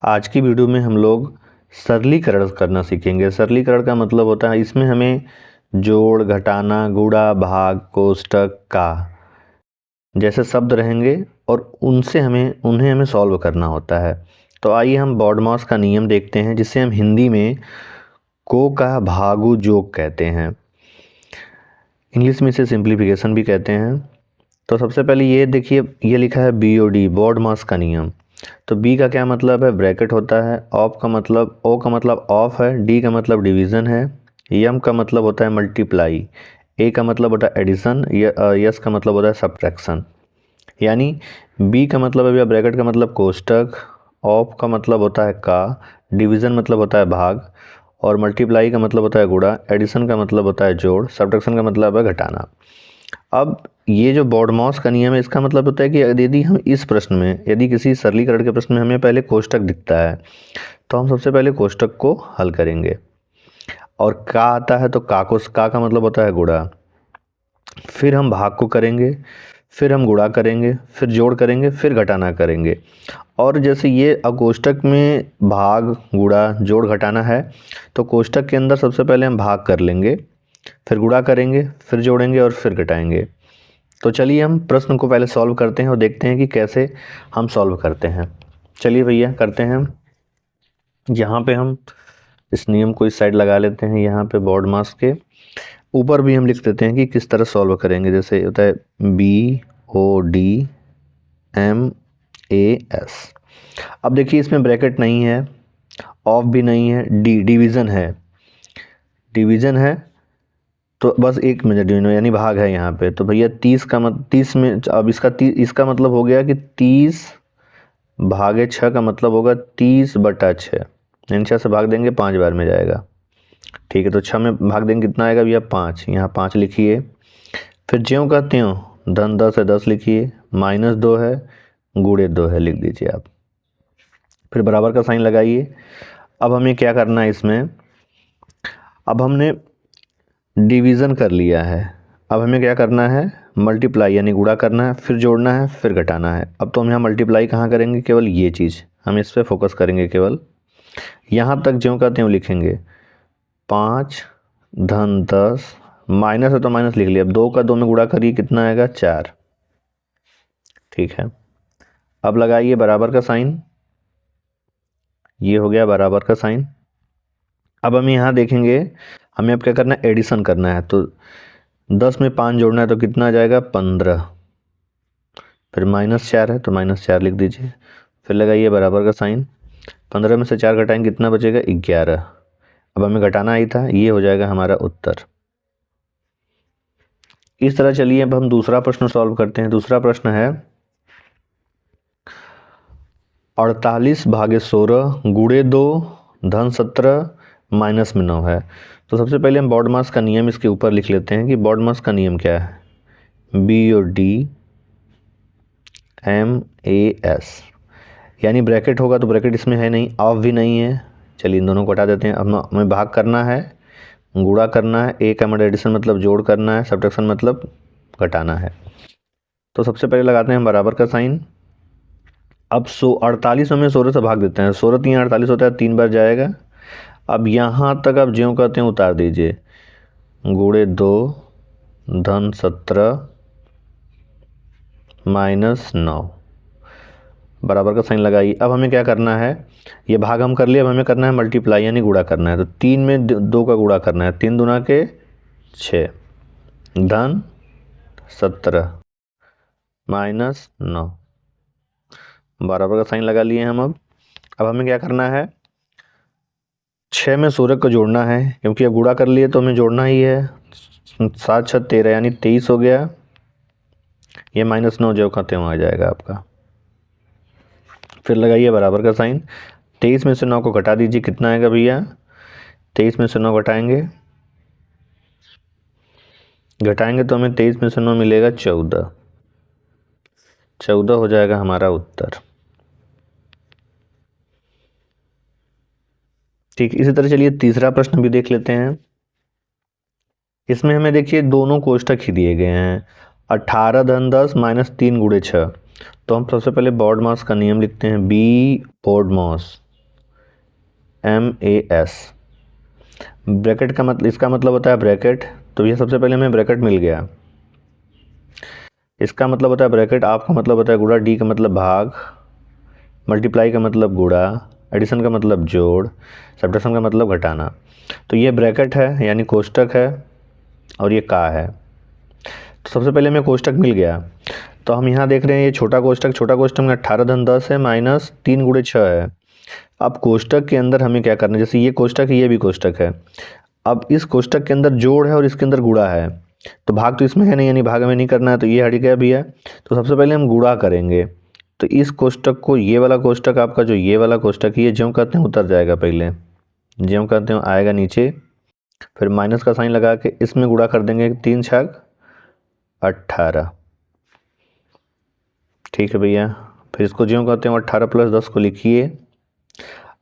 आज की वीडियो में हम लोग सरलीकरण करना सीखेंगे। सरलीकरण का मतलब होता है इसमें हमें जोड़, घटाना, गुणा, भाग, कोष्टक, का जैसे शब्द रहेंगे और उन्हें हमें सॉल्व करना होता है। तो आइए हम बॉडमास का नियम देखते हैं, जिसे हम हिंदी में को का भागु जोग कहते हैं। इंग्लिश में इसे सिंप्लीफिकेशन भी कहते हैं। तो सबसे पहले ये देखिए, ये लिखा है BOD, बॉडमास का नियम। तो बी का क्या मतलब है, ब्रैकेट होता है। ऑफ का मतलब, ओ का मतलब ऑफ है। डी का मतलब डिवीज़न है। यम का मतलब होता है मल्टीप्लाई। ए का मतलब होता है एडिशन। यस का मतलब होता है सब्ट्रैक्शन। यानी बी का मतलब है भैया ब्रैकेट का मतलब कोष्टक, ऑफ का मतलब होता है का, डिवीज़न मतलब होता है भाग, और मल्टीप्लाई का मतलब होता है गुणा, एडिशन का मतलब होता है जोड़, सब्ट्रैक्शन का मतलब है घटाना। अब ये जो बॉडमास का नियम है, इसका मतलब होता है कि यदि हम इस प्रश्न में, यदि किसी सरलीकरण के प्रश्न में हमें पहले कोष्टक दिखता है तो हम सबसे पहले कोष्टक को हल करेंगे। और का आता है तो का का मतलब होता है गुणा। फिर हम भाग को करेंगे, फिर हम गुणा करेंगे, फिर जोड़ करेंगे, फिर घटाना करेंगे। और जैसे ये कोष्टक में भाग, गुणा, जोड़, घटाना है, तो कोष्टक के अंदर सबसे पहले हम भाग कर लेंगे, फिर गुणा करेंगे, फिर जोड़ेंगे और फिर घटाएंगे। तो चलिए हम प्रश्न को पहले सॉल्व करते हैं और देखते हैं कि कैसे हम सॉल्व करते हैं। चलिए भैया करते हैं। यहाँ पे हम इस नियम को इस साइड लगा लेते हैं। यहाँ पे बॉडमास के ऊपर भी हम लिख देते हैं कि किस तरह सॉल्व करेंगे। जैसे होता है BODMAS। अब देखिए इसमें ब्रैकेट नहीं है, ऑफ भी नहीं है, डिवीज़न है। डिवीज़न है तो बस एक मिनट यानी भाग है यहाँ पे। तो भैया 30 में अब इसका मतलब हो गया कि 30 भागे 6 का मतलब होगा 30/6। यानी 6 से भाग देंगे 5 बार में जाएगा। ठीक है, तो 6 में भाग देंगे कितना आएगा भैया 5। यहाँ 5 लिखिए। फिर ज्यों का त्यों धन 10 है 10 लिखिए, -2 है, गुणे 2 है, लिख दीजिए आप। फिर बराबर का साइन लगाइए। अब हमें क्या करना है इसमें, अब हमने डिवीज़न कर लिया है। अब हमें क्या करना है, मल्टीप्लाई यानी गुणा करना है, फिर जोड़ना है, फिर घटाना है। अब तो हम यहाँ मल्टीप्लाई कहाँ करेंगे, केवल ये चीज़ हम इस पर फोकस करेंगे। केवल यहाँ तक ज्यों का त्यों लिखेंगे। 5 धन 10, माइनस है तो माइनस लिख लिया। अब 2 का 2 में गुणा करिए, कितना आएगा 4। ठीक है, अब लगाइए बराबर का साइन। ये हो गया बराबर का साइन। अब हम यहाँ देखेंगे, हमें अब क्या करना है, एडिशन करना है। तो 10 में 5 जोड़ना है तो कितना आ जाएगा 15। फिर -4 है तो -4 लिख दीजिए। फिर लगाइए बराबर का साइन। 15 में से 4 घटाएंगे कितना बचेगा 11। अब हमें घटाना ही था, ये हो जाएगा हमारा उत्तर। इस तरह चलिए अब हम दूसरा प्रश्न सॉल्व करते हैं। दूसरा प्रश्न है 48 भागे 16 गुणे 2 धन 17 माइनस में 9 है। तो सबसे पहले हम बॉडमास का नियम इसके ऊपर लिख लेते हैं कि बॉडमास का नियम क्या है। BODMAS यानी ब्रैकेट होगा तो ब्रैकेट इसमें है नहीं, ऑफ भी नहीं है। चलिए इन दोनों को हटा देते हैं। अब हमें भाग करना है, गुणा करना है, ए का मतलब एडिशन मतलब जोड़ करना है, सब्ट्रैक्शन मतलब घटाना है। तो सबसे पहले लगाते हैं हम बराबर का साइन। अब 48 में 16 से भाग देते हैं। 16 3 48 होता है, 3 बार जाएगा। अब यहाँ तक आप ज्यों कहते हैं उतार दीजिए। गुणे 2 धन 17 माइनस 9, बराबर का साइन लगाइए। अब हमें क्या करना है, ये भाग हम कर लिए, अब हमें करना है मल्टीप्लाई यानी गुणा करना है। तो 3 में 2 का गुणा करना है, 3 दूना के 6 धन 17 माइनस 9, बराबर का साइन लगा लिए हम। अब हमें क्या करना है, 6 में 16 को जोड़ना है, क्योंकि अब गुणा कर लिए तो हमें जोड़ना ही है। 7 6 13 यानी 23 हो गया। ये -9 जो का त्यों आ जाएगा आपका। फिर लगाइए बराबर का साइन। 23 में से 9 को घटा दीजिए, कितना आएगा भैया 23 में से 9 घटाएंगे तो हमें 23 में से 9 मिलेगा 14। 14 हो जाएगा हमारा उत्तर। ठीक, इसी तरह चलिए तीसरा प्रश्न भी देख लेते हैं। इसमें हमें देखिए दोनों कोष्टक ही दिए गए हैं। 18 धन 10 -3 गुणे 6। तो हम सबसे पहले बॉडमास का नियम लिखते हैं। B BODMAS MAS। ब्रैकेट का मतलब, इसका मतलब होता है ब्रैकेट, तो ये सबसे पहले हमें ब्रैकेट मिल गया। इसका मतलब होता है ब्रैकेट, आप का मतलब होता है गुणा, डी का मतलब भाग, मल्टीप्लाई का मतलब गुणा, एडिशन का मतलब जोड़, सब्ट्रैक्शन का मतलब घटाना। तो ये ब्रैकेट है यानी कोष्टक है, और ये का है। तो सबसे पहले हमें कोष्टक मिल गया, तो हम यहाँ देख रहे हैं ये छोटा कोष्टक में 18 धन 10 है माइनस 3 गुणे 6 है। अब कोष्टक के अंदर हमें क्या करना है, जैसे ये कोष्टक है ये भी कोष्टक है, अब इस कोष्टक के अंदर जोड़ है और इसके अंदर गुणा है, तो भाग तो इसमें है नहीं यानी भाग हमें नहीं करना है, तो ये हट गया भी है। तो सबसे पहले हम गुणा करेंगे, तो इस कोष्टक को, ये वाला कोष्टक आपका जो ये वाला कोष्टक है, ये ज्यों करते हैं उतर जाएगा, पहले ज्यों करते हैं आएगा नीचे, फिर माइनस का साइन लगा के इसमें गुणा कर देंगे, 3 छक 18। ठीक है भैया, फिर इसको ज्यों करते हैं 18 + 10 को लिखिए।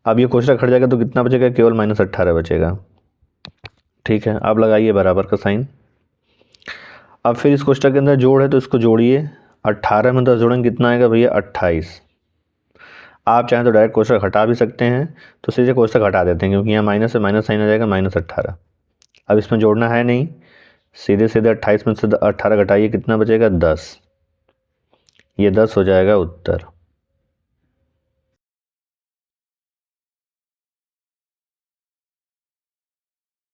अब ये कोष्टक हट जाएगा तो कितना बचेगा, केवल -18 बचेगा। ठीक है, अब लगाइए बराबर का साइन। अब फिर इस कोष्टक के अंदर जोड़ है तो इसको जोड़िए, 18 में 10 जोड़ेंगे कितना आएगा भैया, 28। आप चाहें तो डायरेक्ट कोष्टक हटा भी सकते हैं, तो सीधे कोष्टक हटा देते हैं, क्योंकि यहाँ माइनस से माइनस साइन आ जाएगा, -18। अब इसमें जोड़ना है नहीं, सीधे सीधे 28 में से 18 घटाइए, कितना बचेगा, 10। ये 10 हो जाएगा उत्तर।